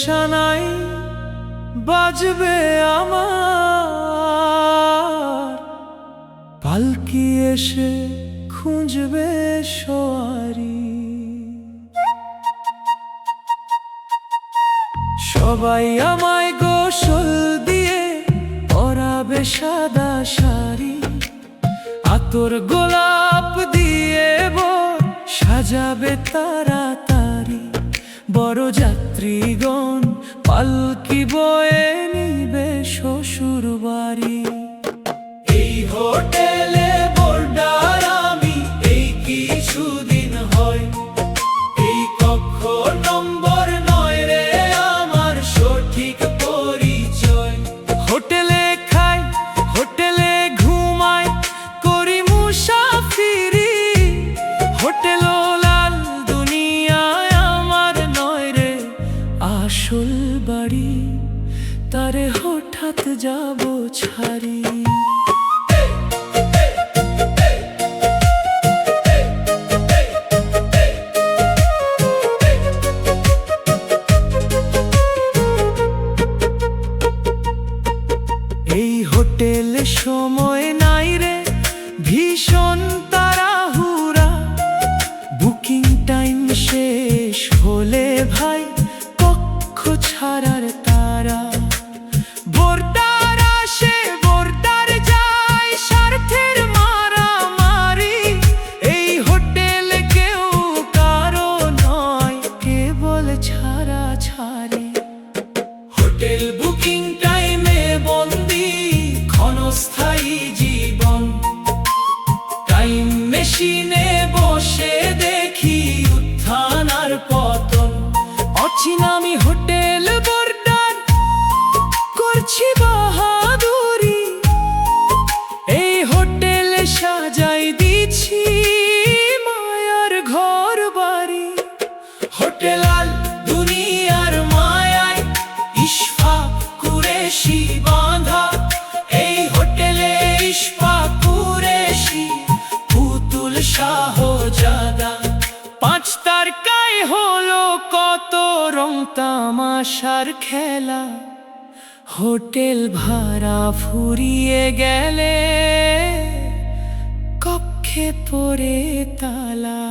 শানাই বাজবে আমার, পালকি এসে খুঁজবে সওয়ারি। সবাই আমায় গোসল দিয়ে পরাবে সাদা শাড়ি, আতর গোলাপ দিয়ে সাজাবে তাড়াতাড়ি। বড় যাত্রীগণ পালকি বয়ে নিবে শ্বশুর বাড়ি। এই হোটেলে বোর্ডার আমি এই কিছুদিন হয়, এই কক্ষ নম্বর 9 রে আমার সঠিক পরিচয়। হোটেলে খাই, হোটেলে ঘুমাই, করি মুসাফিরি। হোটেল লাল দুনিয়ায় আমার নয় রে আসল বাড়ি, তারে হঠাৎ যাব ছাড়ি। এই হোটেলে সময় নাই রে, ভীষণ তাড়াহুড়া। বুকিং টাইম শেষ হলে ভাই কক্ষ ছাড়ার তারা। বোর্ডার আসে বোর্ডার যায়, স্বার্থের মারামারি। এই হোটেলে কেউ কারো নয়, কেবল ছাড়া ছাড়ি। হোটেল বুকিং টাইমে বন্দি ক্ষণস্থায়ী জীবন। টাইম মেশিনে বসে দেখি উত্থান আর পতন। অচিনামি হোটেল বোর্ডার করছি বাহাদুরি। এই হোটেলে সাজাই দিছি মায়ার ঘর বাড়ি। হোটেল আল দুনিয়ার মায়ায় ইশফাক কুরেশি বাঁধা। এই হোটেলে ইশফাক কুরেশি পুতুল শাহজাদা। 5 তারকায় হলো কত রং তামাশার খেলা। হোটেল ভাড়া ফুরিয়ে গেলে কক্ষে পড়ে তালা।